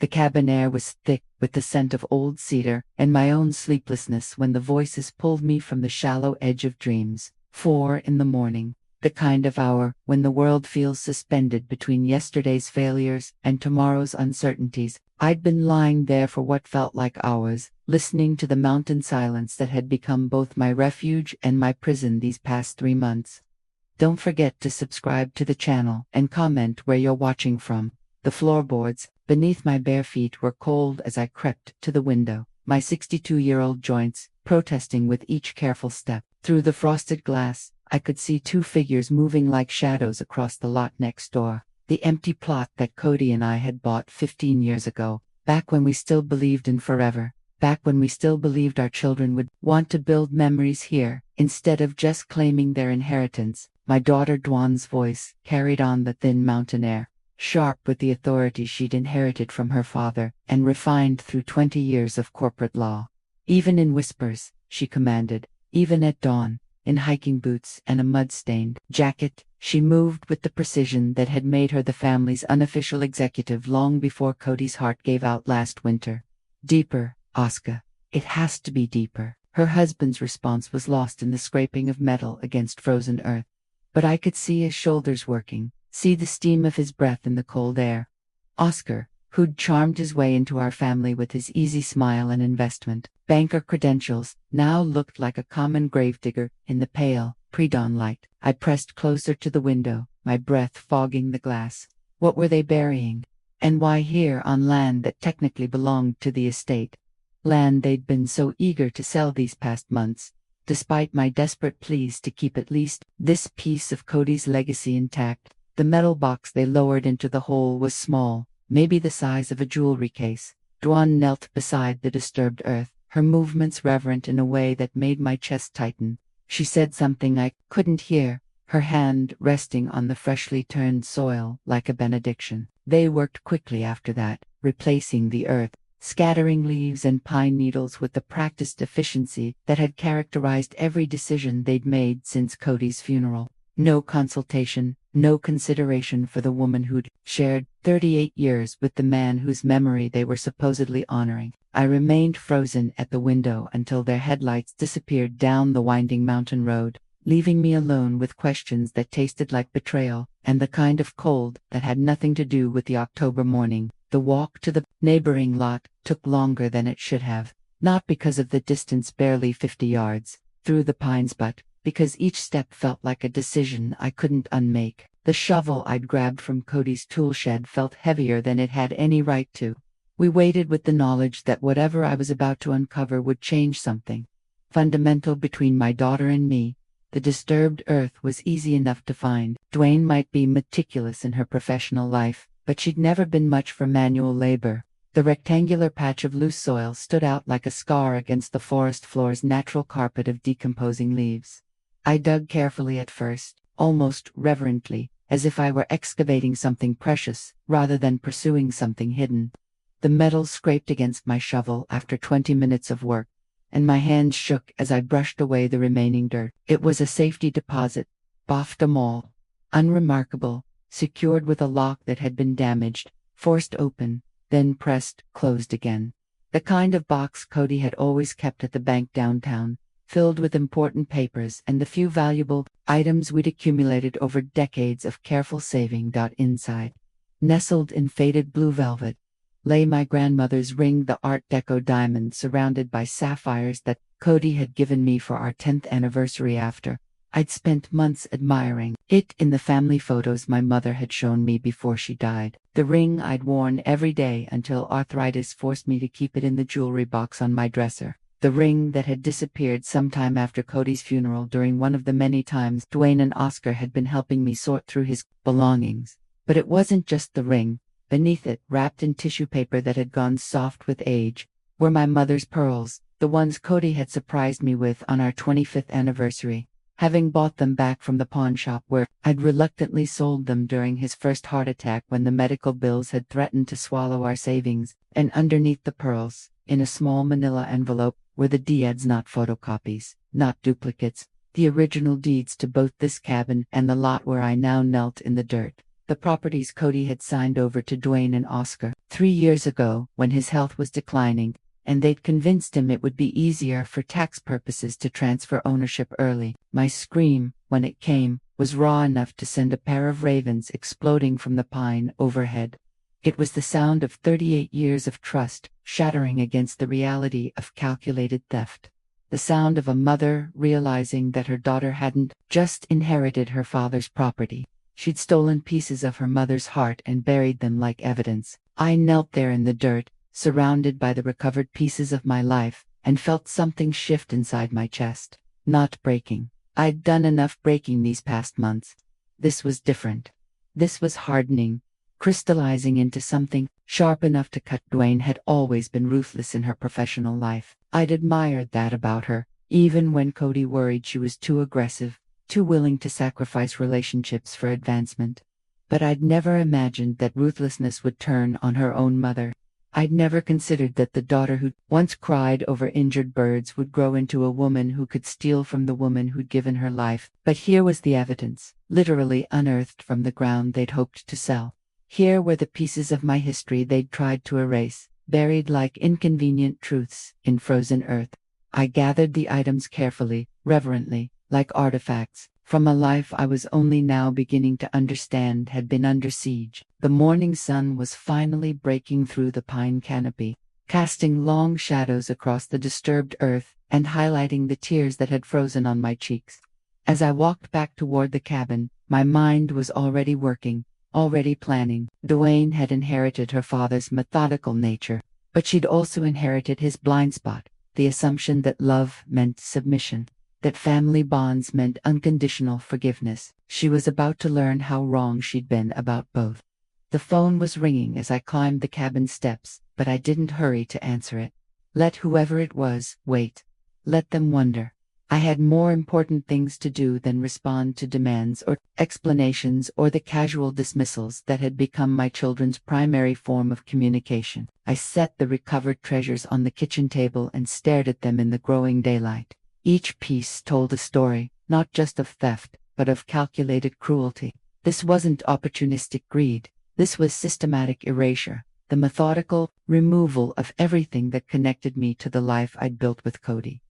The cabin air was thick with the scent of old cedar and my own sleeplessness when the voices pulled me from the shallow edge of dreams. 4 in the morning, the kind of hour when the world feels suspended between yesterday's failures and tomorrow's uncertainties. I'd been lying there for what felt like hours, listening to the mountain silence that had become both my refuge and my prison these past 3 months. Don't forget to subscribe to the channel and comment where you're watching from. The floorboards beneath my bare feet were cold as I crept to the window, my 62-year-old joints protesting with each careful step. Through the frosted glass, I could see 2 figures moving like shadows across the lot next door. The empty plot that Cody and I had bought 15 years ago, back when we still believed in forever, back when we still believed our children would want to build memories here, instead of just claiming their inheritance. My daughter Dwan's voice carried on the thin mountain air, sharp with the authority she'd inherited from her father and refined through 20 years of corporate law. Even in whispers, she commanded, even at dawn, in hiking boots and a mud-stained jacket, she moved with the precision that had made her the family's unofficial executive long before Cody's heart gave out last winter. Deeper, Oscar. It has to be deeper. Her husband's response was lost in the scraping of metal against frozen earth. But I could see his shoulders working, see the steam of his breath in the cold air. Oscar, who'd charmed his way into our family with his easy smile and investment banker credentials, now looked like a common gravedigger in the pale, pre-dawn light. I pressed closer to the window, my breath fogging the glass. What were they burying? And why here on land that technically belonged to the estate? Land they'd been so eager to sell these past months, despite my desperate pleas to keep at least this piece of Cody's legacy intact. The metal box they lowered into the hole was small, maybe the size of a jewelry case. Dwan knelt beside the disturbed earth, her movements reverent in a way that made my chest tighten. She said something I couldn't hear, her hand resting on the freshly turned soil like a benediction. They worked quickly after that, replacing the earth, scattering leaves and pine needles with the practiced efficiency that had characterized every decision they'd made since Cody's funeral. No consultation, no consideration for the woman who'd shared 38 years with the man whose memory they were supposedly honoring. I remained frozen at the window until their headlights disappeared down the winding mountain road, leaving me alone with questions that tasted like betrayal, and the kind of cold that had nothing to do with the October morning. The walk to the neighboring lot took longer than it should have, not because of the distance, barely 50 yards, through the pines, but because each step felt like a decision I couldn't unmake. The shovel I'd grabbed from Cody's tool shed felt heavier than it had any right to. We waited with the knowledge that whatever I was about to uncover would change something fundamental between my daughter and me. The disturbed earth was easy enough to find. Dwayne might be meticulous in her professional life, but she'd never been much for manual labor. The rectangular patch of loose soil stood out like a scar against the forest floor's natural carpet of decomposing leaves. I dug carefully at first, almost reverently, as if I were excavating something precious, rather than pursuing something hidden. The metal scraped against my shovel after 20 minutes of work, and my hands shook as I brushed away the remaining dirt. It was a safety deposit, Bafta Mall, unremarkable, secured with a lock that had been damaged, forced open, then pressed closed again. The kind of box Cody had always kept at the bank downtown, filled with important papers and the few valuable items we'd accumulated over decades of careful saving. Inside, nestled in faded blue velvet, lay my grandmother's ring, the Art Deco diamond surrounded by sapphires that Cody had given me for our 10th anniversary after I'd spent months admiring it in the family photos my mother had shown me before she died. The ring I'd worn every day until arthritis forced me to keep it in the jewelry box on my dresser. The ring that had disappeared sometime after Cody's funeral during one of the many times Dwayne and Oscar had been helping me sort through his belongings. But it wasn't just the ring. Beneath it, wrapped in tissue paper that had gone soft with age, were my mother's pearls, the ones Cody had surprised me with on our 25th anniversary, having bought them back from the pawn shop where I'd reluctantly sold them during his first heart attack when the medical bills had threatened to swallow our savings. And underneath the pearls, in a small manila envelope, were the deeds, not photocopies, not duplicates, the original deeds to both this cabin and the lot where I now knelt in the dirt. the properties Cody had signed over to Dwayne and Oscar 3 years ago when his health was declining, and they'd convinced him it would be easier for tax purposes to transfer ownership early. My scream, when it came, was raw enough to send a pair of ravens exploding from the pine overhead. It was the sound of 38 years of trust shattering against the reality of calculated theft. The sound of a mother realizing that her daughter hadn't just inherited her father's property. She'd stolen pieces of her mother's heart and buried them like evidence. I knelt there in the dirt, surrounded by the recovered pieces of my life, and felt something shift inside my chest. Not breaking. I'd done enough breaking these past months. This was different. This was hardening, crystallizing into something sharp enough to cut. Dwayne had always been ruthless in her professional life. I'd admired that about her, even when Cody worried she was too aggressive, too willing to sacrifice relationships for advancement. But I'd never imagined that ruthlessness would turn on her own mother. I'd never considered that the daughter who'd once cried over injured birds would grow into a woman who could steal from the woman who'd given her life. But here was the evidence, literally unearthed from the ground they'd hoped to sell. Here were the pieces of my history they'd tried to erase, buried like inconvenient truths in frozen earth. I gathered the items carefully, reverently, like artifacts, from a life I was only now beginning to understand had been under siege. The morning sun was finally breaking through the pine canopy, casting long shadows across the disturbed earth and highlighting the tears that had frozen on my cheeks. As I walked back toward the cabin, my mind was already working, already planning. Dwayne had inherited her father's methodical nature, but she'd also inherited his blind spot, the assumption that love meant submission, that family bonds meant unconditional forgiveness. She was about to learn how wrong she'd been about both. The phone was ringing as I climbed the cabin steps, but I didn't hurry to answer it. Let whoever it was wait. Let them wonder. I had more important things to do than respond to demands or explanations or the casual dismissals that had become my children's primary form of communication. I set the recovered treasures on the kitchen table and stared at them in the growing daylight. Each piece told a story, not just of theft, but of calculated cruelty. This wasn't opportunistic greed. This was systematic erasure, the methodical removal of everything that connected me to the life I'd built with Cody.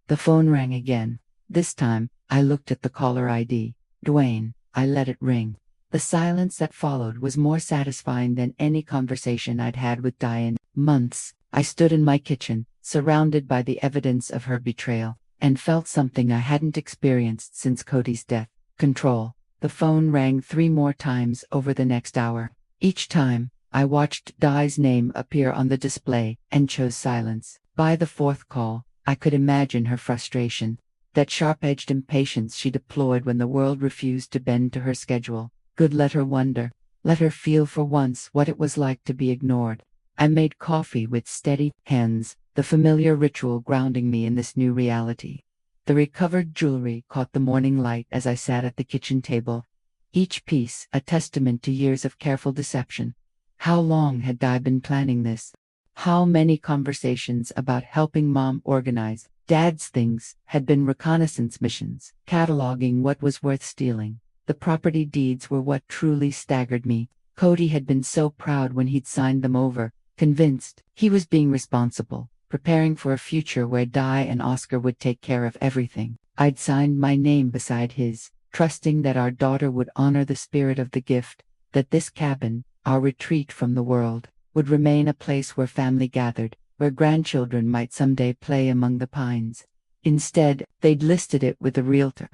The phone rang again. This time, I looked at the caller ID. Dwayne. I let it ring. The silence that followed was more satisfying than any conversation I'd had with Diane. Months. I stood in my kitchen, surrounded by the evidence of her betrayal, and felt something I hadn't experienced since Cody's death. Control. The phone rang 3 more times over the next hour. Each time, I watched Di's name appear on the display and chose silence. By the 4th call, I could imagine her frustration, that sharp-edged impatience she deployed when the world refused to bend to her schedule. Good, let her wonder. Let her feel for once what it was like to be ignored. I made coffee with steady hands, the familiar ritual grounding me in this new reality. The recovered jewelry caught the morning light as I sat at the kitchen table, each piece a testament to years of careful deception. How long had Di been planning this? How many conversations about helping Mom organize Dad's things had been reconnaissance missions, cataloging what was worth stealing. The property deeds were what truly staggered me. Cody had been so proud when he'd signed them over, convinced he was being responsible, preparing for a future where Di and Oscar would take care of everything. I'd signed my name beside his, trusting that our daughter would honor the spirit of the gift, that this cabin, our retreat from the world, would remain a place where family gathered, where grandchildren might someday play among the pines. Instead, they'd listed it with a realtor.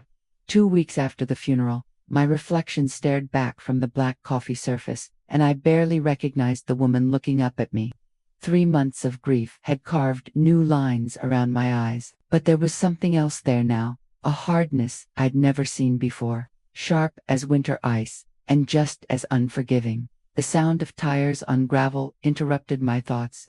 2 weeks after the funeral, my reflection stared back from the black coffee surface, and I barely recognized the woman looking up at me. 3 months of grief had carved new lines around my eyes, but there was something else there now, a hardness I'd never seen before, sharp as winter ice, and just as unforgiving. The sound of tires on gravel interrupted my thoughts.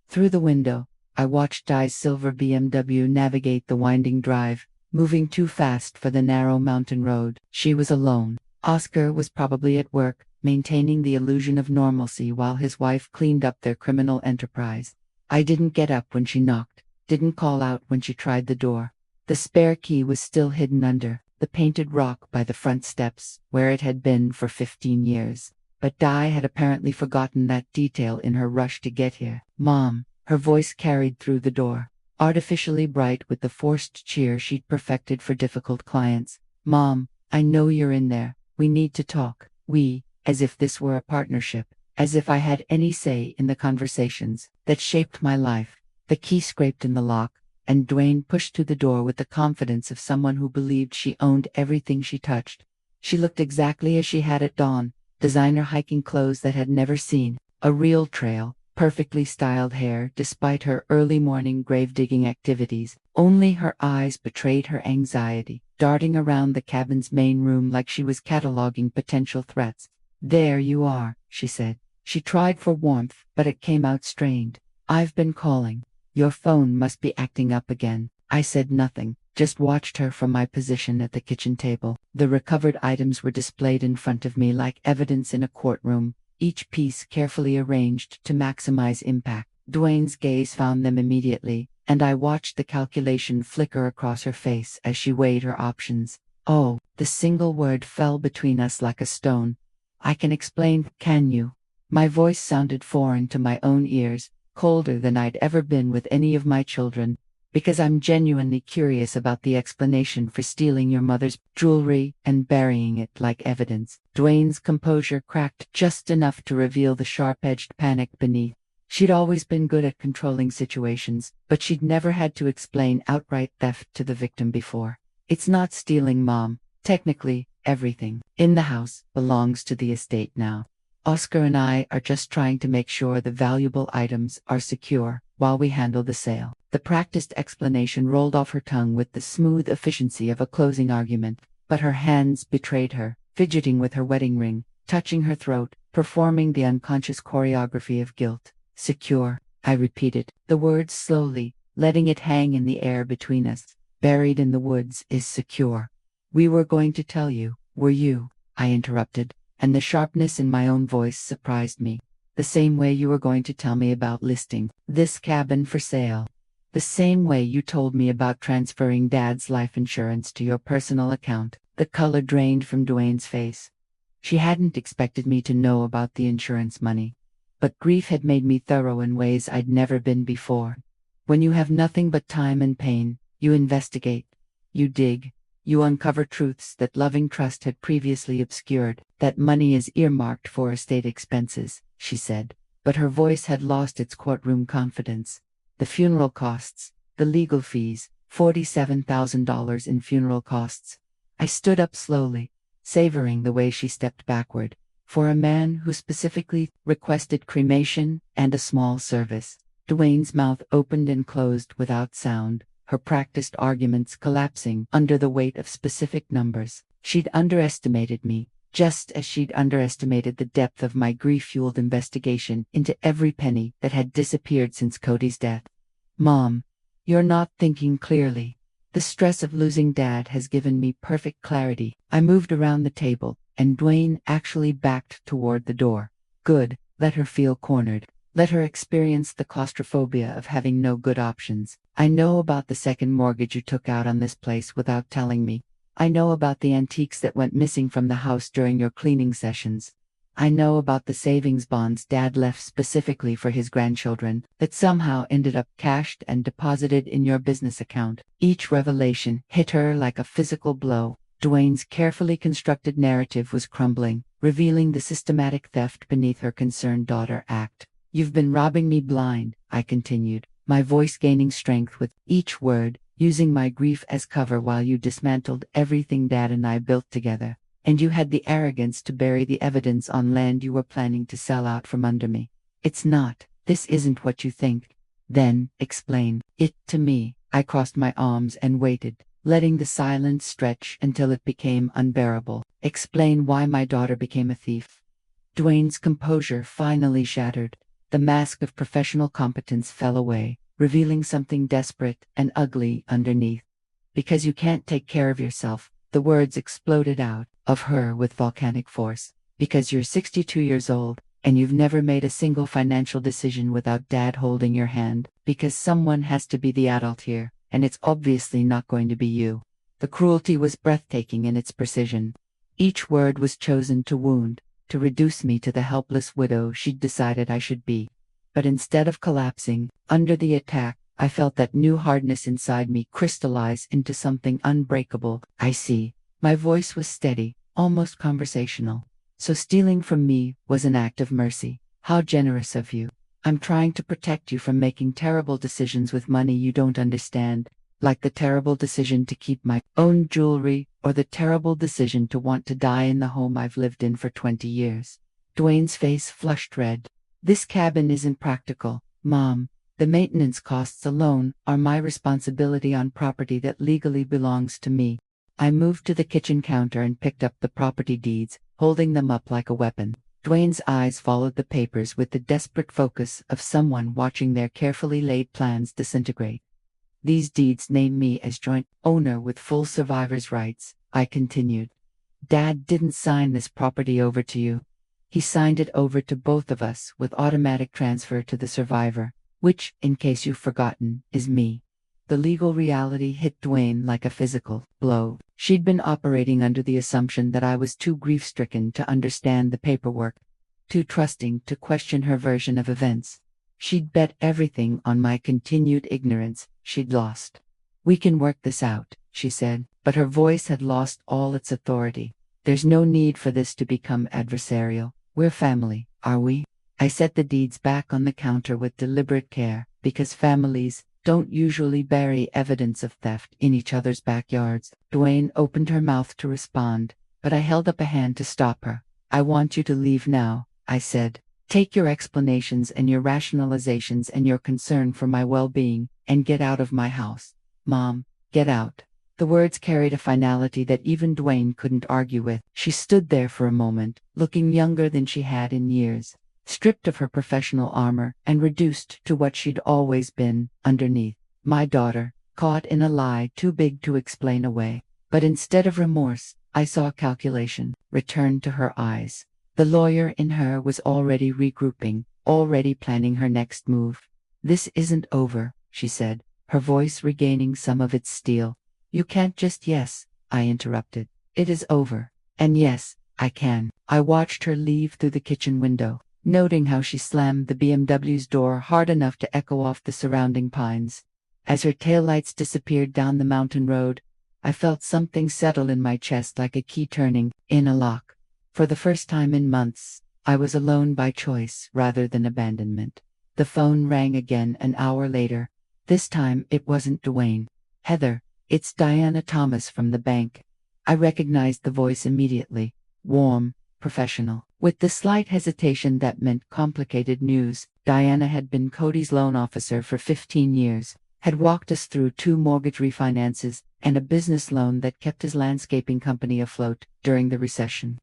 Through the window, I watched Di's silver BMW navigate the winding drive, moving too fast for the narrow mountain road. She was alone. Oscar was probably at work, maintaining the illusion of normalcy while his wife cleaned up their criminal enterprise. I didn't get up when she knocked, didn't call out when she tried the door. The spare key was still hidden under the painted rock by the front steps, where it had been for 15 years. but Di had apparently forgotten that detail in her rush to get here. "Mom," her voice carried through the door, artificially bright with the forced cheer she'd perfected for difficult clients. "Mom, I know you're in there. We need to talk." We, as if this were a partnership, as if I had any say in the conversations that shaped my life. The key scraped in the lock, and Dwayne pushed through the door with the confidence of someone who believed she owned everything she touched. She looked exactly as she had at dawn, designer hiking clothes that had never seen a real trail, perfectly styled hair despite her early morning grave-digging activities. Only her eyes betrayed her anxiety, darting around the cabin's main room like she was cataloging potential threats. "There you are," she said. She tried for warmth, but it came out strained. "I've been calling. Your phone must be acting up again." I said nothing, just watched her from my position at the kitchen table. The recovered items were displayed in front of me like evidence in a courtroom, each piece carefully arranged to maximize impact. Dwayne's gaze found them immediately, and I watched the calculation flicker across her face as she weighed her options. "Oh," the single word fell between us like a stone. "I can explain, can you?" My voice sounded foreign to my own ears, colder than I'd ever been with any of my children, because I'm genuinely curious about the explanation for stealing your mother's jewelry and burying it like evidence. Dwayne's composure cracked just enough to reveal the sharp-edged panic beneath. She'd always been good at controlling situations, but she'd never had to explain outright theft to the victim before. "It's not stealing, Mom. Technically, everything in the house belongs to the estate now. Oscar and I are just trying to make sure the valuable items are secure while we handle the sale." The practiced explanation rolled off her tongue with the smooth efficiency of a closing argument, but her hands betrayed her, fidgeting with her wedding ring, touching her throat, performing the unconscious choreography of guilt. "Secure," I repeated, the words slowly, letting it hang in the air between us. "Buried in the woods is secure." "We were going to tell you, were you?" I interrupted, and the sharpness in my own voice surprised me. "The same way you were going to tell me about listing this cabin for sale. The same way you told me about transferring Dad's life insurance to your personal account." The color drained from Dwayne's face. She hadn't expected me to know about the insurance money. But grief had made me thorough in ways I'd never been before. When you have nothing but time and pain, you investigate. You dig. You uncover truths that loving trust had previously obscured. "That money is earmarked for estate expenses," she said, but her voice had lost its courtroom confidence. "The funeral costs, the legal fees, $47,000 in funeral costs." I stood up slowly, savoring the way she stepped backward. For a man who specifically requested cremation and a small service. Dwayne's mouth opened and closed without sound, her practiced arguments collapsing under the weight of specific numbers. She'd underestimated me, just as she'd underestimated the depth of my grief-fueled investigation into every penny that had disappeared since Cody's death. "Mom, you're not thinking clearly. The stress of losing Dad has given me perfect clarity." I moved around the table, and Dwayne actually backed toward the door. "Good, let her feel cornered. Let her experience the claustrophobia of having no good options. I know about the second mortgage you took out on this place without telling me. I know about the antiques that went missing from the house during your cleaning sessions. I know about the savings bonds Dad left specifically for his grandchildren that somehow ended up cashed and deposited in your business account." Each revelation hit her like a physical blow. Dwayne's carefully constructed narrative was crumbling, revealing the systematic theft beneath her concerned daughter act. "You've been robbing me blind," I continued, my voice gaining strength with each word, "using my grief as cover while you dismantled everything Dad and I built together. And you had the arrogance to bury the evidence on land you were planning to sell out from under me. This isn't what you think." "Then, explain it to me." I crossed my arms and waited, letting the silence stretch until it became unbearable. "Explain why my daughter became a thief." Dwayne's composure finally shattered. The mask of professional competence fell away, revealing something desperate and ugly underneath. "Because you can't take care of yourself," the words exploded out of her with volcanic force. "Because you're 62 years old, and you've never made a single financial decision without Dad holding your hand. Because someone has to be the adult here, and it's obviously not going to be you." The cruelty was breathtaking in its precision. Each word was chosen to wound, to reduce me to the helpless widow she'd decided I should be. But instead of collapsing under the attack, I felt that new hardness inside me crystallize into something unbreakable. I see. My voice was steady, almost conversational. So stealing from me was an act of mercy. How generous of you. I'm trying to protect you from making terrible decisions with money you don't understand, like the terrible decision to keep my own jewelry or the terrible decision to want to die in the home I've lived in for 20 years. Dwayne's face flushed red. This cabin isn't practical, Mom. The maintenance costs alone are my responsibility on property that legally belongs to me. I moved to the kitchen counter and picked up the property deeds, holding them up like a weapon. Dwayne's eyes followed the papers with the desperate focus of someone watching their carefully laid plans disintegrate. These deeds name me as joint owner with full survivor's rights, I continued. Dad didn't sign this property over to you. He signed it over to both of us with automatic transfer to the survivor, which, in case you've forgotten, is me. The legal reality hit Dwayne like a physical blow. She'd been operating under the assumption that I was too grief-stricken to understand the paperwork, too trusting to question her version of events. She'd bet everything on my continued ignorance. She'd lost. We can work this out, she said, but her voice had lost all its authority. There's no need for this to become adversarial. We're family, are we? I set the deeds back on the counter with deliberate care, because families don't usually bury evidence of theft in each other's backyards. Dwayne opened her mouth to respond, but I held up a hand to stop her. I want you to leave now, I said. Take your explanations and your rationalizations and your concern for my well-being, and get out of my house. Mom, get out. The words carried a finality that even Dwayne couldn't argue with. She stood there for a moment, looking younger than she had in years, stripped of her professional armor and reduced to what she'd always been underneath. My daughter, caught in a lie too big to explain away. But instead of remorse, I saw calculation return to her eyes. The lawyer in her was already regrouping, already planning her next move. This isn't over, she said, her voice regaining some of its steel. You can't just yes, I interrupted. It is over. And yes, I can. I watched her leave through the kitchen window, noting how she slammed the BMW's door hard enough to echo off the surrounding pines. As her taillights disappeared down the mountain road, I felt something settle in my chest like a key turning in a lock. For the first time in months, I was alone by choice rather than abandonment. The phone rang again an hour later. This time it wasn't Dwayne. Heather, it's Diana Thomas from the bank. I recognized the voice immediately. Warm, professional. With the slight hesitation that meant complicated news, Diana had been Cody's loan officer for 15 years, had walked us through 2 mortgage refinances and a business loan that kept his landscaping company afloat during the recession.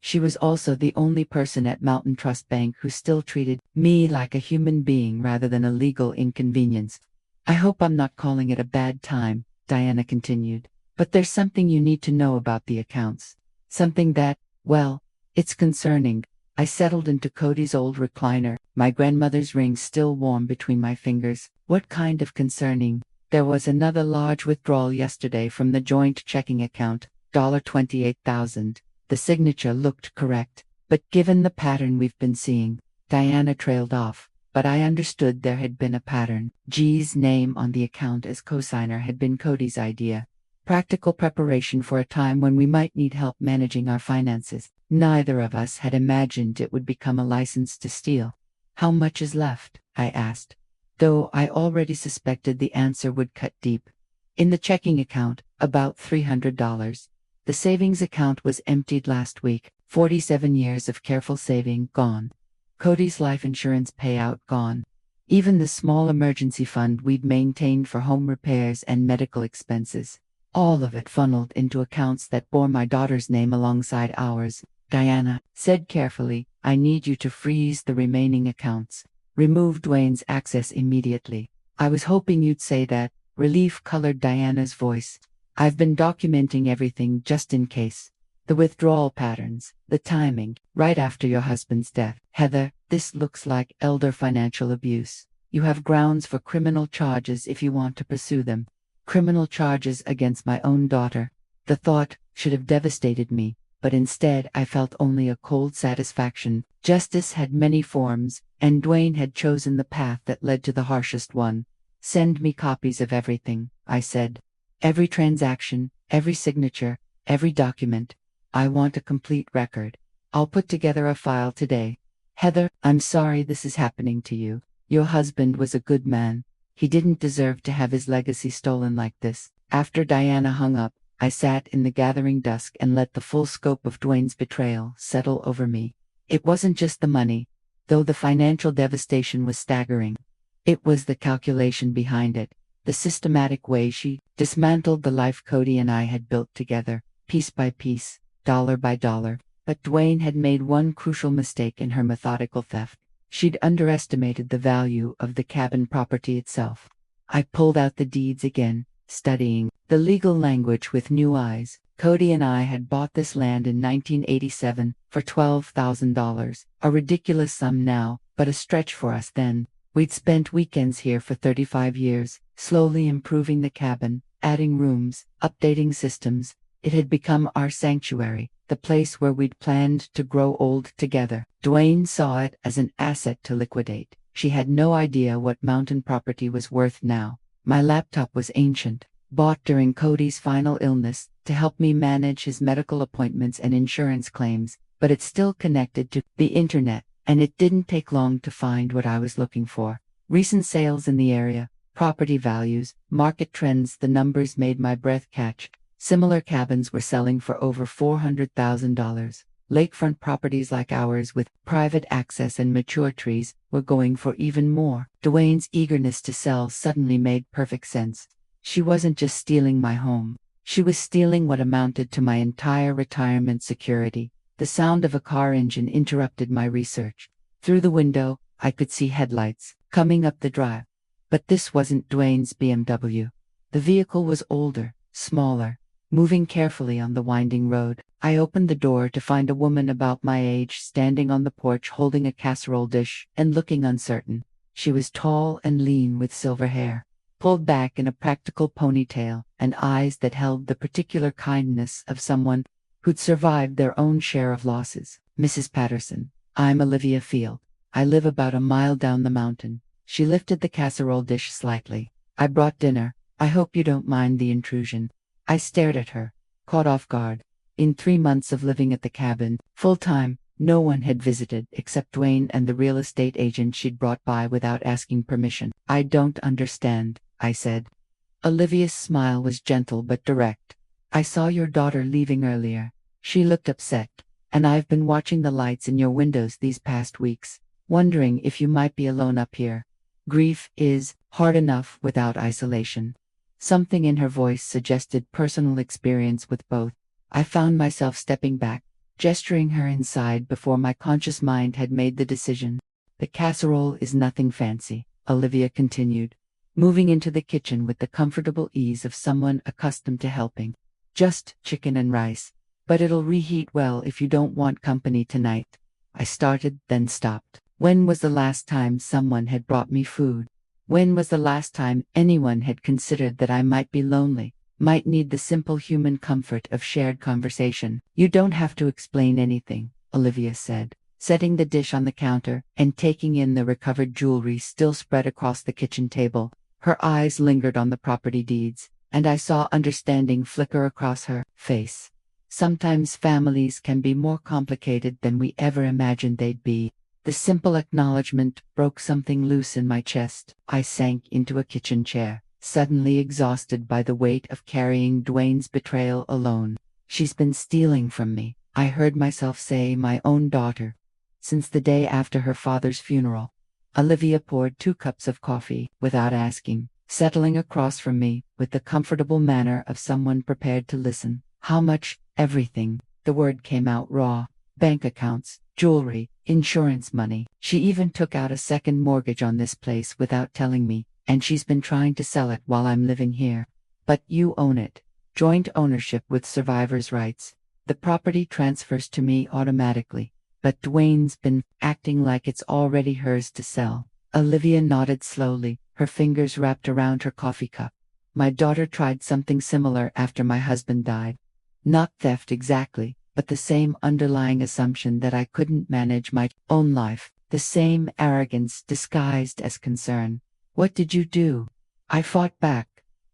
She was also the only person at Mountain Trust Bank who still treated me like a human being rather than a legal inconvenience. I hope I'm not calling it a bad time, Diana continued, but there's something you need to know about the accounts. Something that, well, it's concerning. I settled into Cody's old recliner, my grandmother's ring still warm between my fingers. What kind of concerning? There was another large withdrawal yesterday from the joint checking account, $28,000. The signature looked correct, but given the pattern we've been seeing, Diana trailed off. But I understood there had been a pattern. G's name on the account as cosigner had been Cody's idea. Practical preparation for a time when we might need help managing our finances. Neither of us had imagined it would become a license to steal. How much is left? I asked, though I already suspected the answer would cut deep. In the checking account, about $300. The savings account was emptied last week. 47 years of careful saving gone. Cody's life insurance payout gone. Even the small emergency fund we'd maintained for home repairs and medical expenses. All of it funneled into accounts that bore my daughter's name alongside ours. Diana said carefully, I need you to freeze the remaining accounts. Remove Dwayne's access immediately. I was hoping you'd say that. Relief colored Diana's voice. I've been documenting everything just in case. The withdrawal patterns, the timing, right after your husband's death. Heather, this looks like elder financial abuse. You have grounds for criminal charges if you want to pursue them. Criminal charges against my own daughter. The thought should have devastated me. but instead I felt only a cold satisfaction. Justice had many forms, and Dwayne had chosen the path that led to the harshest one. "Send me copies of everything," I said. "Every transaction, every signature, every document. I want a complete record. I'll put together a file today. Heather, I'm sorry this is happening to you. Your husband was a good man. He didn't deserve to have his legacy stolen like this." After Diana hung up, I sat in the gathering dusk and let the full scope of Dwayne's betrayal settle over me. It wasn't just the money, though the financial devastation was staggering. It was the calculation behind it, the systematic way she dismantled the life Cody and I had built together, piece by piece, dollar by dollar. But Dwayne had made one crucial mistake in her methodical theft. She'd underestimated the value of the cabin property itself. I pulled out the deeds again, studying the legal language with new eyes. Cody and I had bought this land in 1987 for $12,000, a ridiculous sum now, but a stretch for us then. We'd spent weekends here for 35 years, slowly improving the cabin, adding rooms, updating systems. It had become our sanctuary, the place where we'd planned to grow old together. Dwayne saw it as an asset to liquidate. She had no idea what mountain property was worth now. My laptop was ancient, bought during Cody's final illness to help me manage his medical appointments and insurance claims, but it's still connected to the internet, and it didn't take long to find what I was looking for. Recent sales in the area, property values, market trends. The numbers made my breath catch. Similar cabins were selling for over $400,000. Lakefront properties like ours with private access and mature trees were going for even more. Dwayne's eagerness to sell suddenly made perfect sense. She wasn't just stealing my home. She was stealing what amounted to my entire retirement security. The sound of a car engine interrupted my research. Through the window, I could see headlights coming up the drive. But this wasn't Dwayne's BMW. The vehicle was older, smaller, moving carefully on the winding road. I opened the door to find a woman about my age standing on the porch holding a casserole dish and looking uncertain. She was tall and lean with silver hair, pulled back in a practical ponytail, and eyes that held the particular kindness of someone who'd survived their own share of losses. "Mrs. Patterson, I'm Olivia Field. I live about a mile down the mountain." She lifted the casserole dish slightly. "I brought dinner. I hope you don't mind the intrusion." I stared at her, caught off guard. In 3 months of living at the cabin, full-time, no one had visited except Dwayne and the real estate agent she'd brought by without asking permission. "I don't understand," I said. Olivia's smile was gentle but direct. "I saw your daughter leaving earlier. She looked upset, and I've been watching the lights in your windows these past weeks, wondering if you might be alone up here. Grief is hard enough without isolation." Something in her voice suggested personal experience with both. I found myself stepping back, gesturing her inside before my conscious mind had made the decision. "The casserole is nothing fancy," Olivia continued, moving into the kitchen with the comfortable ease of someone accustomed to helping. "Just chicken and rice, but it'll reheat well if you don't want company tonight." I started, then stopped. When was the last time someone had brought me food? When was the last time anyone had considered that I might be lonely, might need the simple human comfort of shared conversation? "You don't have to explain anything," Olivia said, setting the dish on the counter and taking in the recovered jewelry still spread across the kitchen table. Her eyes lingered on the property deeds, and I saw understanding flicker across her face. Sometimes families can be more complicated than we ever imagined they'd be. The simple acknowledgement broke something loose in my chest. I sank into a kitchen chair, suddenly exhausted by the weight of carrying Dwayne's betrayal alone. "She's been stealing from me," I heard myself say, "my own daughter, since the day after her father's funeral." Olivia poured 2 cups of coffee, without asking, settling across from me with the comfortable manner of someone prepared to listen. "How much?" "Everything." The word came out raw. "Bank accounts, jewelry, insurance money. She even took out a second mortgage on this place without telling me, and she's been trying to sell it while I'm living here." "But you own it. Joint ownership with survivor's rights. The property transfers to me automatically, but Dwayne's been acting like it's already hers to sell." Olivia nodded slowly, her fingers wrapped around her coffee cup. "My daughter tried something similar after my husband died. Not theft exactly, but the same underlying assumption that I couldn't manage my own life, the same arrogance disguised as concern. What did you do? I fought back.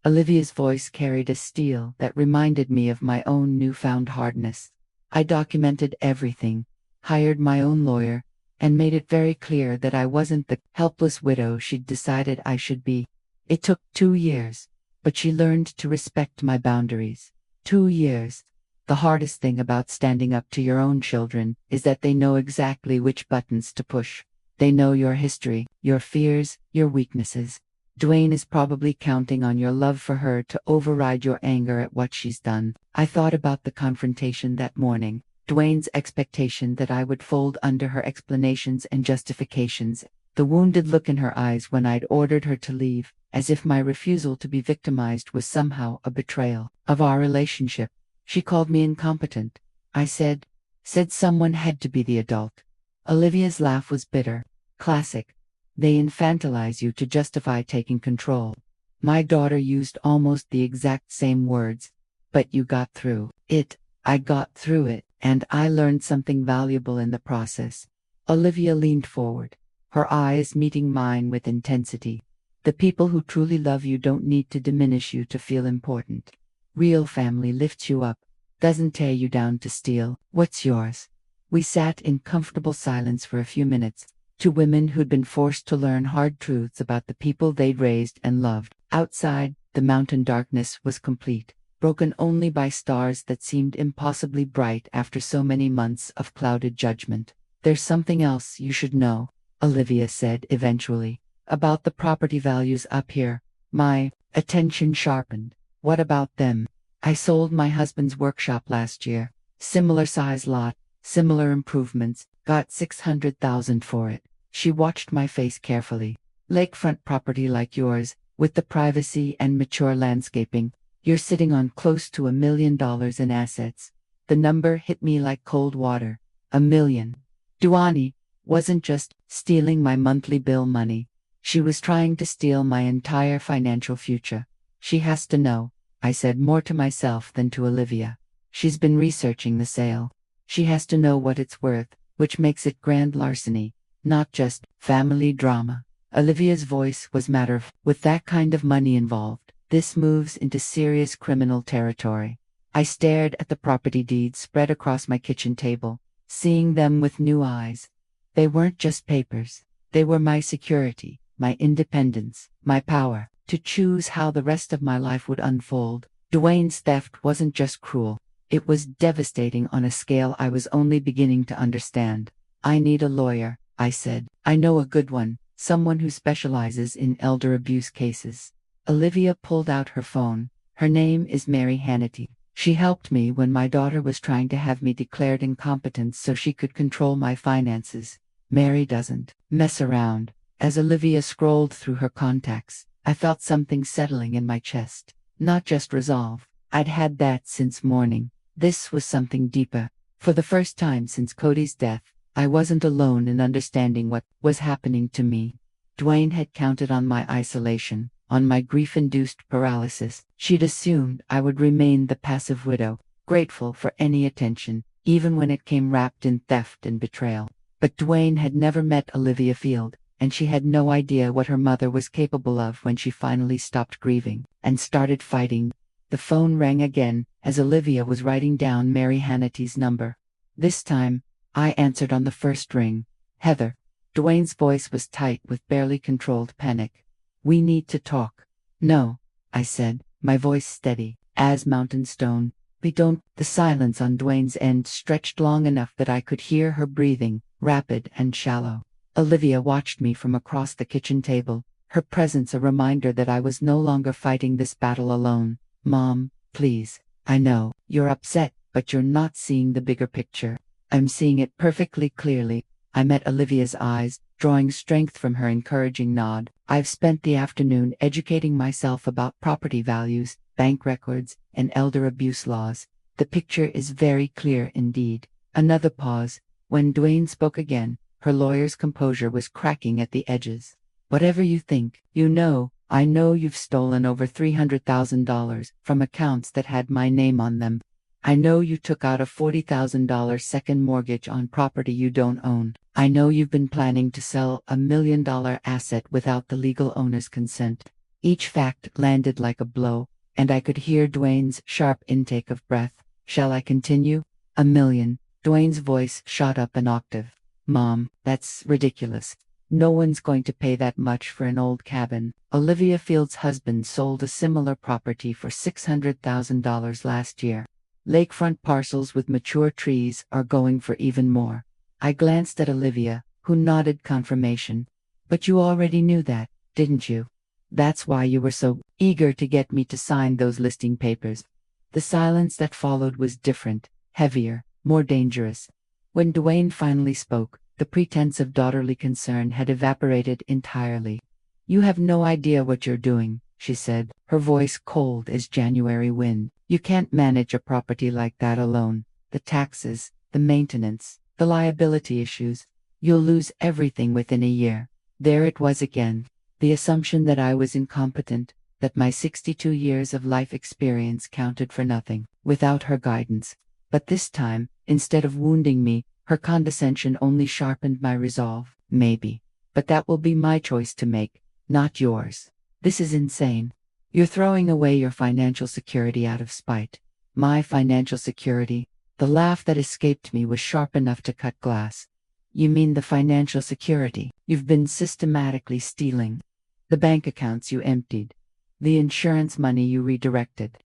Olivia's voice carried a steel that reminded me of my own newfound hardness. I documented everything, hired my own lawyer, and made it very clear that I wasn't the helpless widow she'd decided I should be. It took 2 years, but she learned to respect my boundaries. 2 years. The hardest thing about standing up to your own children is that they know exactly which buttons to push. They know your history, your fears, your weaknesses. Dwayne is probably counting on your love for her to override your anger at what she's done. I thought about the confrontation that morning, Dwayne's expectation that I would fold under her explanations and justifications, the wounded look in her eyes when I'd ordered her to leave, as if my refusal to be victimized was somehow a betrayal of our relationship. She called me incompetent. I said someone had to be the adult. Olivia's laugh was bitter. Classic. They infantilize you to justify taking control. My daughter used almost the exact same words. But you got through it. I got through it, and I learned something valuable in the process. Olivia leaned forward, her eyes meeting mine with intensity. The people who truly love you don't need to diminish you to feel important. Real family lifts you up, doesn't tear you down to steal what's yours. We sat in comfortable silence for a few minutes, two women who'd been forced to learn hard truths about the people they'd raised and loved. Outside, the mountain darkness was complete, broken only by stars that seemed impossibly bright after so many months of clouded judgment. There's something else you should know, Olivia said eventually, about the property values up here. My attention sharpened. What about them? I sold my husband's workshop last year. Similar size lot, similar improvements, got $600,000 for it. She watched my face carefully. Lakefront property like yours, with the privacy and mature landscaping, you're sitting on close to $1 million in assets. The number hit me like cold water. $1 million. Duani wasn't just stealing my monthly bill money. She was trying to steal my entire financial future. She has to know, I said more to myself than to Olivia. She's been researching the sale. She has to know what it's worth, which makes it grand larceny, not just family drama. Olivia's voice was matter-of-fact. With that kind of money involved, this moves into serious criminal territory. I stared at the property deeds spread across my kitchen table, seeing them with new eyes. They weren't just papers. They were my security, my independence, my power to choose how the rest of my life would unfold. Dwayne's theft wasn't just cruel. It was devastating on a scale I was only beginning to understand. I need a lawyer, I said. I know a good one, someone who specializes in elder abuse cases. Olivia pulled out her phone. Her name is Mary Hannity. She helped me when my daughter was trying to have me declared incompetent so she could control my finances. Mary doesn't mess around. As Olivia scrolled through her contacts, I felt something settling in my chest. Not just resolve. I'd had that since morning. This was something deeper. For the first time since Cody's death, I wasn't alone in understanding what was happening to me. Dwayne had counted on my isolation, on my grief-induced paralysis. She'd assumed I would remain the passive widow, grateful for any attention, even when it came wrapped in theft and betrayal. But Dwayne had never met Olivia Field, and she had no idea what her mother was capable of when she finally stopped grieving and started fighting. The phone rang again, as Olivia was writing down Mary Hannity's number. This time, I answered on the first ring. Heather. Dwayne's voice was tight with barely controlled panic. We need to talk. No, I said, my voice steady as mountain stone. We don't. The silence on Dwayne's end stretched long enough that I could hear her breathing, rapid and shallow. Olivia watched me from across the kitchen table, her presence a reminder that I was no longer fighting this battle alone. Mom, please. I know, you're upset, but you're not seeing the bigger picture. I'm seeing it perfectly clearly. I met Olivia's eyes, drawing strength from her encouraging nod. I've spent the afternoon educating myself about property values, bank records, and elder abuse laws. The picture is very clear indeed. Another pause. When Dwayne spoke again, her lawyer's composure was cracking at the edges. Whatever you think, I know you've stolen over $300,000 from accounts that had my name on them. I know you took out a $40,000 second mortgage on property you don't own. I know you've been planning to sell $1 million asset without the legal owner's consent. Each fact landed like a blow, and I could hear Dwayne's sharp intake of breath. Shall I continue? $1 million. Dwayne's voice shot up an octave. Mom, that's ridiculous. No one's going to pay that much for an old cabin. Olivia Field's husband sold a similar property for $600,000 last year. Lakefront parcels with mature trees are going for even more. I glanced at Olivia, who nodded confirmation. But you already knew that, didn't you? That's why you were so eager to get me to sign those listing papers. The silence that followed was different, heavier, more dangerous. When Dwayne finally spoke, the pretense of daughterly concern had evaporated entirely. You have no idea what you're doing, she said, her voice cold as January wind. You can't manage a property like that alone. The taxes, the maintenance, the liability issues. You'll lose everything within a year. There it was again. The assumption that I was incompetent, that my 62 years of life experience counted for nothing, without her guidance. But this time, instead of wounding me, her condescension only sharpened my resolve. Maybe. But that will be my choice to make, not yours. This is insane. You're throwing away your financial security out of spite. My financial security? The laugh that escaped me was sharp enough to cut glass. You mean the financial security you've been systematically stealing? The bank accounts you emptied? The insurance money you redirected?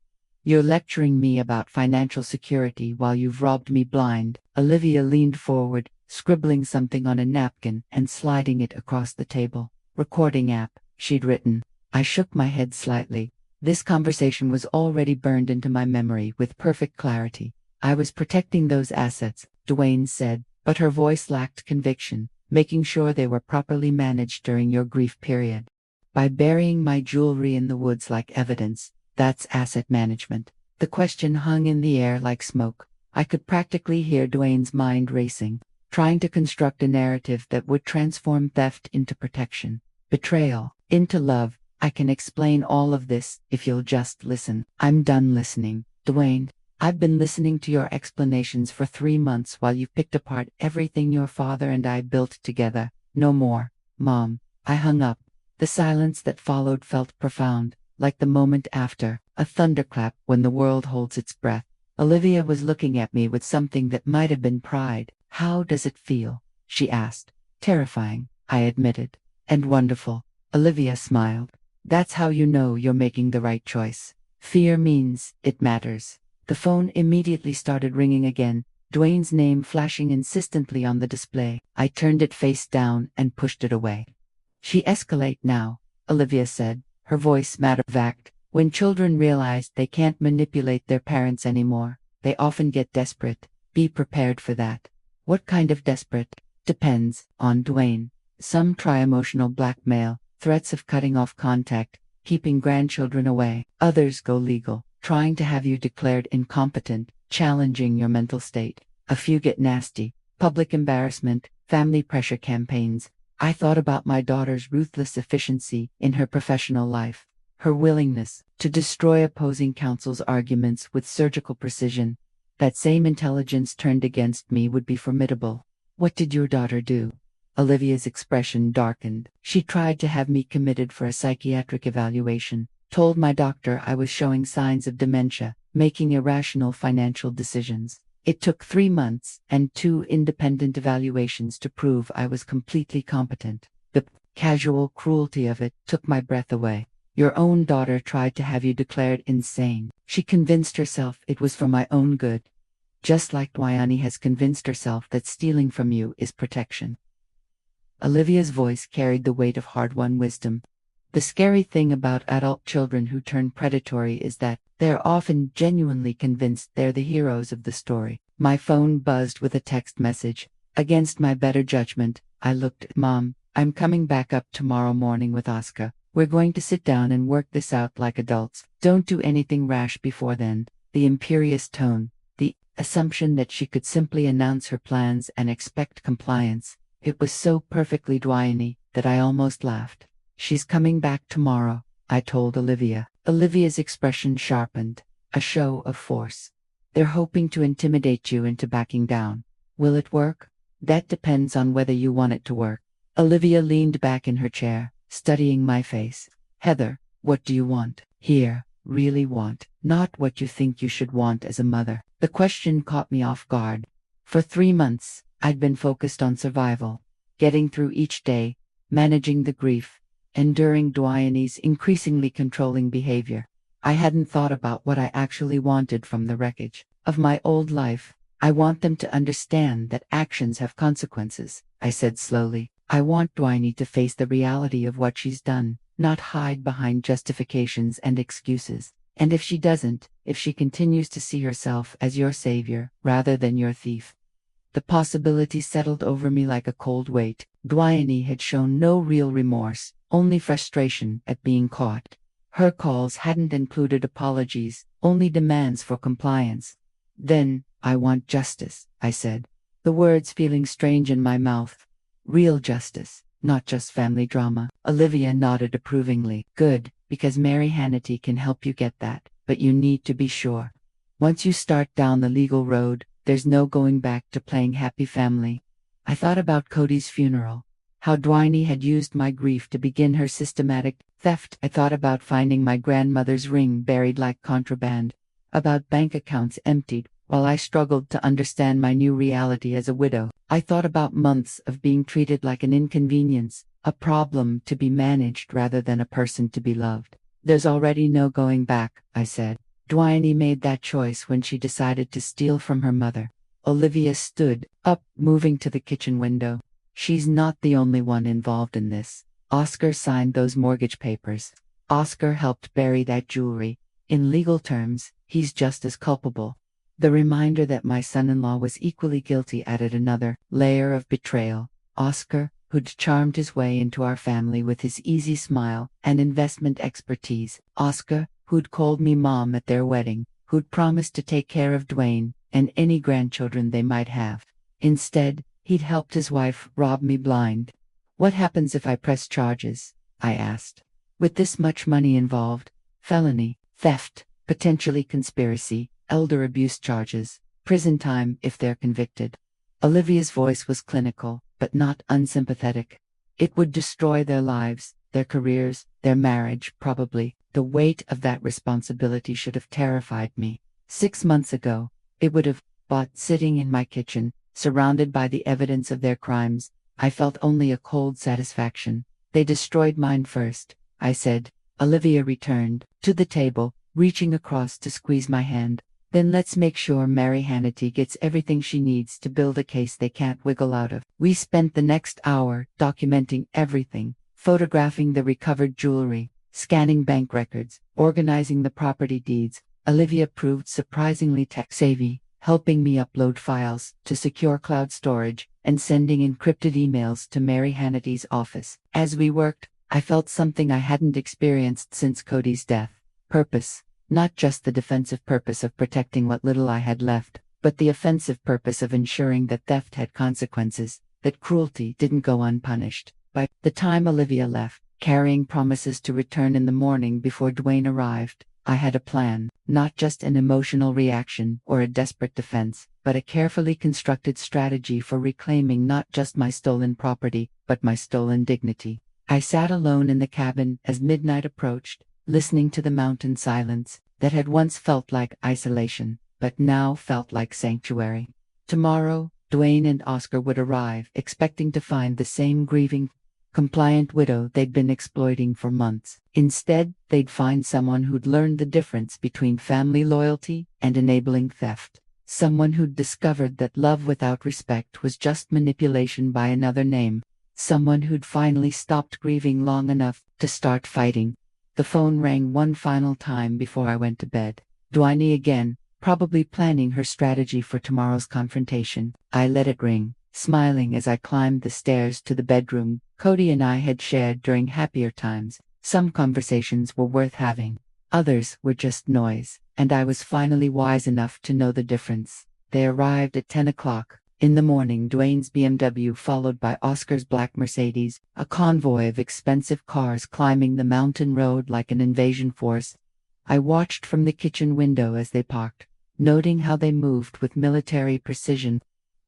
You're lecturing me about financial security while you've robbed me blind. Olivia leaned forward, scribbling something on a napkin and sliding it across the table. Recording app, she'd written. I shook my head slightly. This conversation was already burned into my memory with perfect clarity. I was protecting those assets, Dwayne said, but her voice lacked conviction, making sure they were properly managed during your grief period. By burying my jewelry in the woods like evidence, that's asset management. The question hung in the air like smoke. I could practically hear Dwayne's mind racing, trying to construct a narrative that would transform theft into protection, betrayal into love. I can explain all of this if you'll just listen. I'm done listening, Dwayne. I've been listening to your explanations for 3 months while you picked apart everything your father and I built together. No more, Mom. I hung up. The silence that followed felt profound, like the moment after a thunderclap when the world holds its breath. Olivia was looking at me with something that might have been pride. How does it feel? She asked. Terrifying, I admitted. And wonderful. Olivia smiled. That's how you know you're making the right choice. Fear means it matters. The phone immediately started ringing again, Dwayne's name flashing insistently on the display. I turned it face down and pushed it away. She escalate now, Olivia said, her voice matter-of-fact. When children realize they can't manipulate their parents anymore, they often get desperate. Be prepared for that. What kind of desperate? Depends on Dwayne. Some try emotional blackmail, threats of cutting off contact, keeping grandchildren away. Others go legal, trying to have you declared incompetent, challenging your mental state. A few get nasty, public embarrassment, family pressure campaigns. I thought about my daughter's ruthless efficiency in her professional life, her willingness to destroy opposing counsel's arguments with surgical precision. That same intelligence turned against me would be formidable. What did your daughter do? Olivia's expression darkened. She tried to have me committed for a psychiatric evaluation, told my doctor I was showing signs of dementia, making irrational financial decisions. It took 3 months and 2 independent evaluations to prove I was completely competent. The casual cruelty of it took my breath away. Your own daughter tried to have you declared insane. She convinced herself it was for my own good. Just like Dwyane has convinced herself that stealing from you is protection. Olivia's voice carried the weight of hard-won wisdom. The scary thing about adult children who turn predatory is that they're often genuinely convinced they're the heroes of the story. My phone buzzed with a text message. Against my better judgment, I looked at Mom. I'm coming back up tomorrow morning with Oscar. We're going to sit down and work this out like adults. Don't do anything rash before then. The imperious tone, the assumption that she could simply announce her plans and expect compliance. It was so perfectly Dwyane that I almost laughed. She's coming back tomorrow, I told Olivia. Olivia's expression sharpened, a show of force. They're hoping to intimidate you into backing down. Will it work? That depends on whether you want it to work. Olivia leaned back in her chair, studying my face. Heather, what do you want? Here, really want, not what you think you should want as a mother. The question caught me off guard. For 3 months, I'd been focused on survival, getting through each day, managing the grief, enduring Dwayne's increasingly controlling behavior. I hadn't thought about what I actually wanted from the wreckage of my old life. I want them to understand that actions have consequences, I said slowly. I want Dwayne to face the reality of what she's done, not hide behind justifications and excuses. And if she doesn't, if she continues to see herself as your savior rather than your thief. The possibility settled over me like a cold weight. Dwayne had shown no real remorse, only frustration at being caught. Her calls hadn't included apologies, only demands for compliance. Then, I want justice, I said, the words feeling strange in my mouth. Real justice, not just family drama. Olivia nodded approvingly. Good, because Mary Hannity can help you get that, but you need to be sure. Once you start down the legal road, there's no going back to playing happy family. I thought about Cody's funeral, how Dwayne had used my grief to begin her systematic theft. I thought about finding my grandmother's ring buried like contraband, about bank accounts emptied, while I struggled to understand my new reality as a widow. I thought about months of being treated like an inconvenience, a problem to be managed rather than a person to be loved. There's already no going back, I said. Dwayne made that choice when she decided to steal from her mother. Olivia stood up, moving to the kitchen window. She's not the only one involved in this. Oscar signed those mortgage papers. Oscar helped bury that jewelry. In legal terms, he's just as culpable. The reminder that my son-in-law was equally guilty added another layer of betrayal. Oscar, who'd charmed his way into our family with his easy smile and investment expertise. Oscar, who'd called me mom at their wedding, who'd promised to take care of Dwayne and any grandchildren they might have. Instead, he'd helped his wife rob me blind. What happens if I press charges? I asked. With this much money involved, felony, theft, potentially conspiracy, elder abuse charges, prison time if they're convicted. Olivia's voice was clinical, but not unsympathetic. It would destroy their lives, their careers, their marriage, probably. The weight of that responsibility should have terrified me. 6 months ago, it would have, but sitting in my kitchen, surrounded by the evidence of their crimes, I felt only a cold satisfaction. They destroyed mine first, I said. Olivia returned to the table, reaching across to squeeze my hand. Then let's make sure Mary Hannity gets everything she needs to build a case they can't wiggle out of. We spent the next hour documenting everything, photographing the recovered jewelry, scanning bank records, organizing the property deeds. Olivia proved surprisingly tech-savvy, helping me upload files to secure cloud storage and sending encrypted emails to Mary Hannity's office. As we worked, I felt something I hadn't experienced since Cody's death. Purpose. Not just the defensive purpose of protecting what little I had left, but the offensive purpose of ensuring that theft had consequences, that cruelty didn't go unpunished. By the time Olivia left, carrying promises to return in the morning before Dwayne arrived, I had a plan, not just an emotional reaction or a desperate defense, but a carefully constructed strategy for reclaiming not just my stolen property, but my stolen dignity. I sat alone in the cabin as midnight approached, listening to the mountain silence that had once felt like isolation, but now felt like sanctuary. Tomorrow, Dwayne and Oscar would arrive, expecting to find the same grieving, compliant widow they'd been exploiting for months. Instead, they'd find someone who'd learned the difference between family loyalty and enabling theft. Someone who'd discovered that love without respect was just manipulation by another name. Someone who'd finally stopped grieving long enough to start fighting. The phone rang one final time before I went to bed. Dwayne again, probably planning her strategy for tomorrow's confrontation. I let it ring, smiling as I climbed the stairs to the bedroom Cody and I had shared during happier times. Some conversations were worth having. Others were just noise, and I was finally wise enough to know the difference. They arrived at 10 o'clock. In the morning, Dwayne's BMW followed by Oscar's black Mercedes, a convoy of expensive cars climbing the mountain road like an invasion force. I watched from the kitchen window as they parked, noting how they moved with military precision.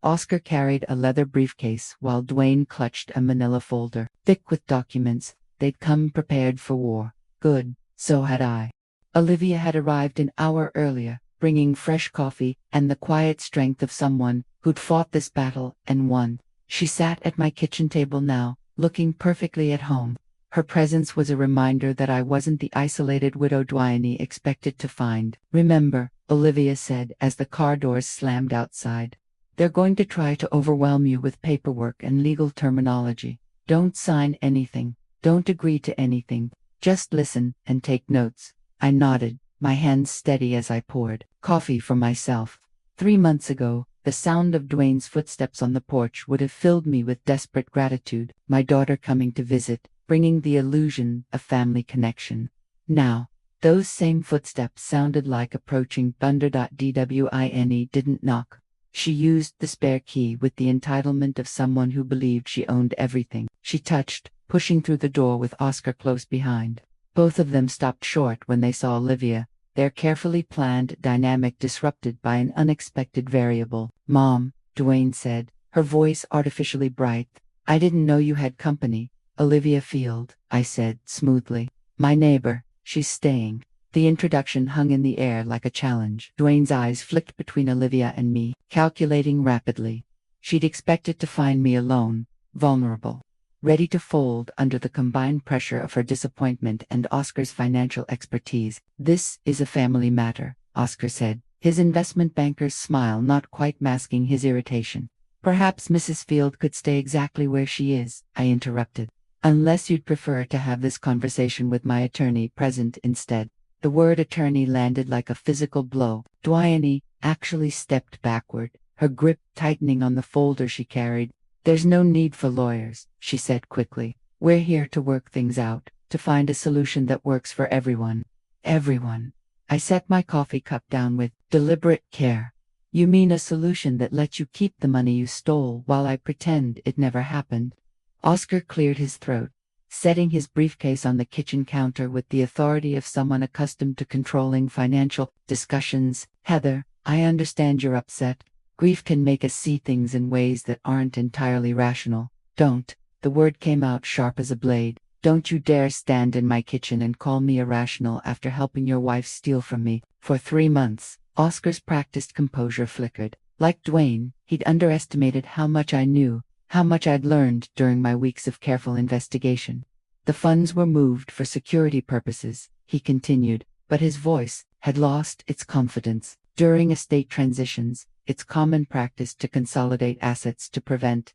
Oscar carried a leather briefcase while Dwayne clutched a manila folder, thick with documents. They'd come prepared for war. Good, so had I. Olivia had arrived an hour earlier, bringing fresh coffee and the quiet strength of someone who'd fought this battle and won. She sat at my kitchen table now, looking perfectly at home. Her presence was a reminder that I wasn't the isolated widow Dwayne expected to find. "Remember," Olivia said as the car doors slammed outside. "They're going to try to overwhelm you with paperwork and legal terminology. Don't sign anything. Don't agree to anything. Just listen and take notes." I nodded, my hands steady as I poured coffee for myself. 3 months ago, the sound of Dwayne's footsteps on the porch would have filled me with desperate gratitude. My daughter coming to visit, bringing the illusion of family connection. Now, those same footsteps sounded like approaching thunder. Dwayne didn't knock. She used the spare key with the entitlement of someone who believed she owned everything. She touched, pushing through the door with Oscar close behind. Both of them stopped short when they saw Olivia, their carefully planned dynamic disrupted by an unexpected variable. "Mom," Dwayne said, her voice artificially bright. "I didn't know you had company." "Olivia Field," I said smoothly. "My neighbor, she's staying." The introduction hung in the air like a challenge. Dwayne's eyes flicked between Olivia and me, calculating rapidly. She'd expected to find me alone, vulnerable, ready to fold under the combined pressure of her disappointment and Oscar's financial expertise. "This is a family matter," Oscar said, his investment banker's smile not quite masking his irritation. "Perhaps Mrs. Field could stay exactly where she is," I interrupted. "Unless you'd prefer to have this conversation with my attorney present instead." The word attorney landed like a physical blow. Dwayne actually stepped backward, her grip tightening on the folder she carried. "There's no need for lawyers," she said quickly. "We're here to work things out, to find a solution that works for everyone." Everyone. I set my coffee cup down with deliberate care. "You mean a solution that lets you keep the money you stole while I pretend it never happened?" Oscar cleared his throat, setting his briefcase on the kitchen counter with the authority of someone accustomed to controlling financial discussions. "Heather, I understand you're upset. Grief can make us see things in ways that aren't entirely rational. Don't," the word came out sharp as a blade, "don't you dare stand in my kitchen and call me irrational after helping your wife steal from me for 3 months. Oscar's practiced composure flickered. Like Dwayne, he'd underestimated how much I knew, how much I'd learned during my weeks of careful investigation. "The funds were moved for security purposes," he continued, but his voice had lost its confidence. "During estate transitions, it's common practice to consolidate assets to prevent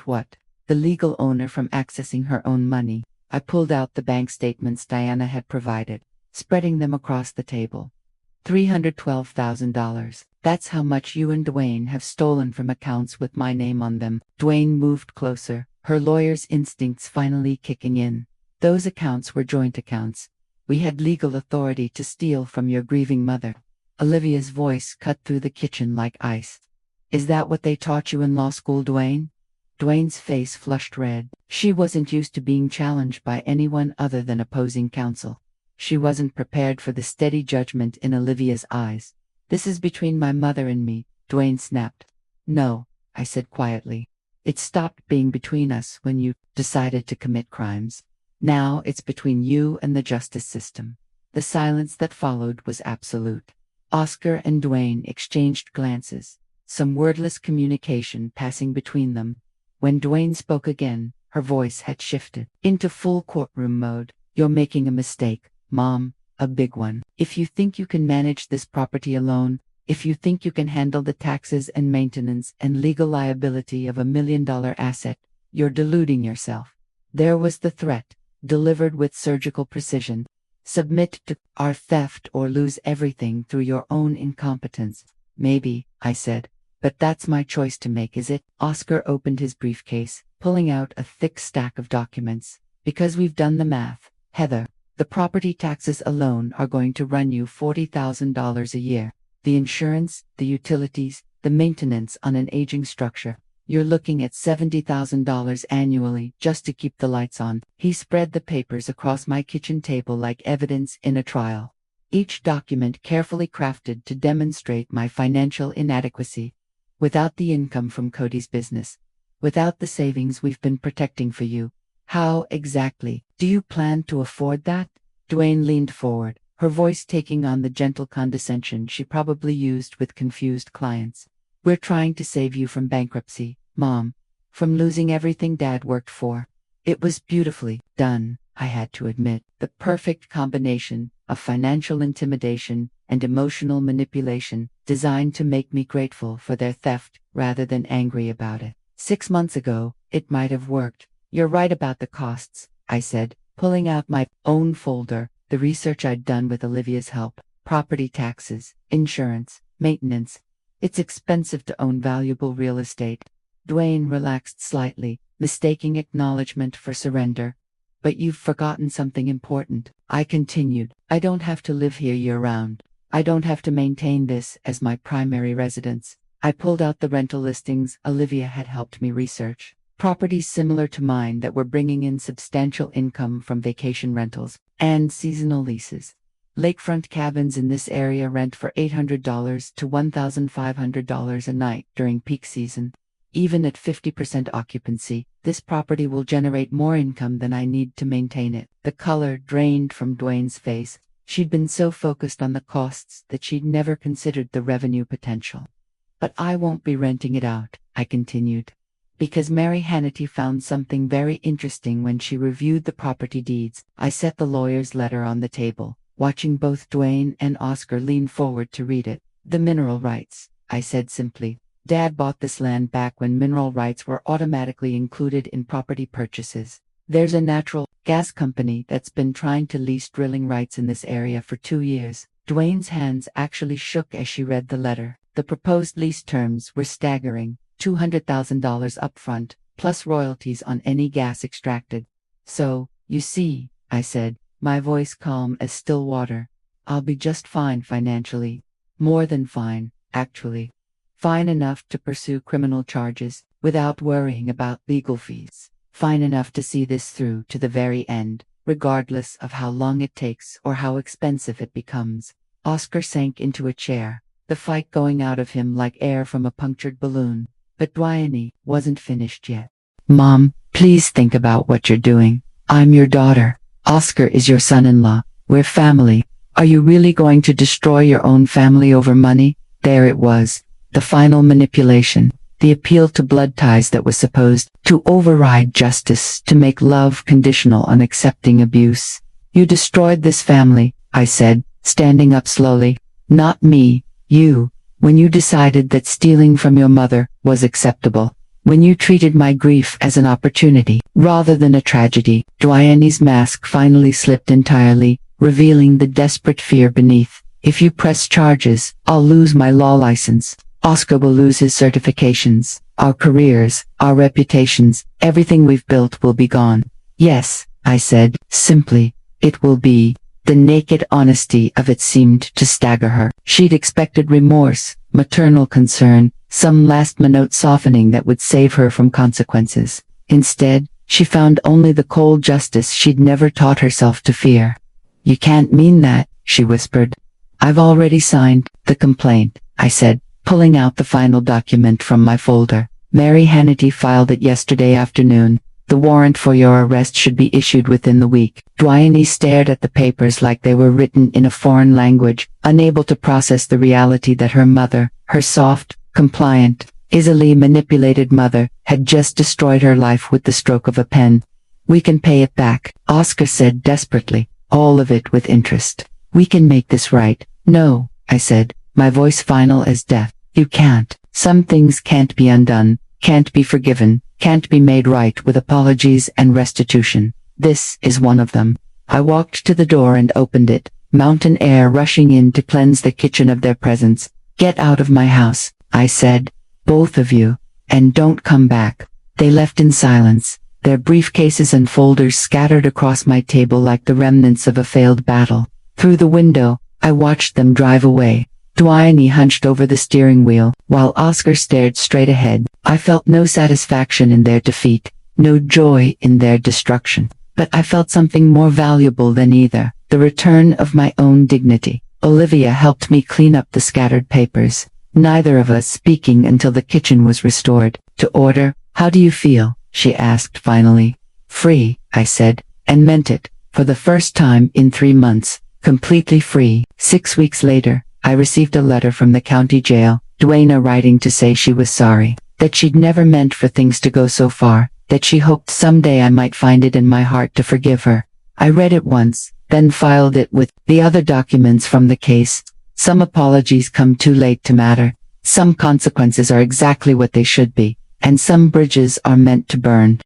what? The legal owner from accessing her own money." I pulled out the bank statements Diana had provided, spreading them across the table. $312,000. That's how much you and Dwayne have stolen from accounts with my name on them. Dwayne moved closer, her lawyer's instincts finally kicking in. "Those accounts were joint accounts. We had legal authority to steal from your grieving mother." Olivia's voice cut through the kitchen like ice. "Is that what they taught you in law school, Dwayne?" Dwayne's face flushed red. She wasn't used to being challenged by anyone other than opposing counsel. She wasn't prepared for the steady judgment in Olivia's eyes. "This is between my mother and me," Dwayne snapped. "No," I said quietly. "It stopped being between us when you decided to commit crimes. Now it's between you and the justice system." The silence that followed was absolute. Oscar and Dwayne exchanged glances, some wordless communication passing between them. When Dwayne spoke again, her voice had shifted into full courtroom mode. "You're making a mistake, Mom, a big one. If you think you can manage this property alone, if you think you can handle the taxes and maintenance and legal liability of $1 million asset, you're deluding yourself." There was the threat, delivered with surgical precision. "Submit to our theft or lose everything through your own incompetence." "Maybe," I said. "But that's my choice to make, is it?" Oscar opened his briefcase, pulling out a thick stack of documents. "Because we've done the math, Heather. The property taxes alone are going to run you $40,000 a year. The insurance, the utilities, the maintenance on an aging structure. You're looking at $70,000 annually just to keep the lights on." He spread the papers across my kitchen table like evidence in a trial. each document carefully crafted to demonstrate my financial inadequacy. Without the income from Cody's business, without the savings we've been protecting for you, how exactly do you plan to afford that? Dwayne leaned forward, her voice taking on the gentle condescension she probably used with confused clients. We're trying to save you from bankruptcy, Mom, from losing everything Dad worked for. It was beautifully done, I had to admit, the perfect combination of financial intimidation and emotional manipulation, designed to make me grateful for their theft rather than angry about it. 6 months ago, it might have worked. You're right about the costs, I said, pulling out my own folder, the research I'd done with Olivia's help, property taxes, insurance, maintenance. It's expensive to own valuable real estate. Dwayne relaxed slightly, mistaking acknowledgement for surrender. But you've forgotten something important, I continued. I don't have to live here year-round. I don't have to maintain this as my primary residence. I pulled out the rental listings Olivia had helped me research. Properties similar to mine that were bringing in substantial income from vacation rentals and seasonal leases. Lakefront cabins in this area rent for $800 to $1,500 a night during peak season. Even at 50% occupancy, this property will generate more income than I need to maintain it. The color drained from Dwayne's face. She'd been so focused on the costs that she'd never considered the revenue potential. But I won't be renting it out, I continued, because Mary Hannity found something very interesting when she reviewed the property deeds. I set the lawyer's letter on the table, watching both Dwayne and Oscar lean forward to read it. The mineral rights, I said simply. Dad bought this land back when mineral rights were automatically included in property purchases. There's a natural gas company that's been trying to lease drilling rights in this area for 2 years. Dwayne's hands actually shook as she read the letter. The proposed lease terms were staggering, $200,000 upfront, plus royalties on any gas extracted. So, you see, I said, my voice calm as still water, I'll be just fine financially. More than fine, actually. Fine enough to pursue criminal charges without worrying about legal fees. Fine enough to see this through to the very end, regardless of how long it takes or how expensive it becomes. Oscar sank into a chair, the fight going out of him like air from a punctured balloon. But Dwayne wasn't finished yet. Mom, please think about what you're doing. I'm your daughter. Oscar is your son-in-law. We're family. Are you really going to destroy your own family over money? There it was. The final manipulation, the appeal to blood ties that was supposed to override justice, to make love conditional on accepting abuse. You destroyed this family, I said, standing up slowly. Not me, you, when you decided that stealing from your mother was acceptable. When you treated my grief as an opportunity rather than a tragedy. Dwayne's mask finally slipped entirely, revealing the desperate fear beneath. If you press charges, I'll lose my law license. Oscar will lose his certifications, our careers, our reputations, everything we've built will be gone. Yes, I said, simply, it will be. The naked honesty of it seemed to stagger her. She'd expected remorse, maternal concern, some last-minute softening that would save her from consequences. Instead, she found only the cold justice she'd never taught herself to fear. You can't mean that, she whispered. I've already signed the complaint, I said, pulling out the final document from my folder. Mary Hannity filed it yesterday afternoon. The warrant for your arrest should be issued within the week. Dwayne stared at the papers like they were written in a foreign language, unable to process the reality that her mother, her soft, compliant, easily manipulated mother, had just destroyed her life with the stroke of a pen. We can pay it back, Oscar said desperately, all of it with interest. We can make this right. No, I said, my voice final as death. You can't. Some things can't be undone, can't be forgiven, can't be made right with apologies and restitution. This is one of them. I walked to the door and opened it, mountain air rushing in to cleanse the kitchen of their presence. Get out of my house, I said, both of you, and don't come back. They left in silence, their briefcases and folders scattered across my table like the remnants of a failed battle. Through the window, I watched them drive away. Dwayne hunched over the steering wheel, while Oscar stared straight ahead. I felt no satisfaction in their defeat, no joy in their destruction. But I felt something more valuable than either, the return of my own dignity. Olivia helped me clean up the scattered papers, neither of us speaking until the kitchen was restored to order. How do you feel? She asked finally. Free, I said, and meant it, for the first time in 3 months, completely free. 6 weeks later, I received a letter from the county jail, Duana writing to say she was sorry, that she'd never meant for things to go so far, that she hoped someday I might find it in my heart to forgive her. I read it once, then filed it with the other documents from the case. Some apologies come too late to matter, some consequences are exactly what they should be, and some bridges are meant to burn.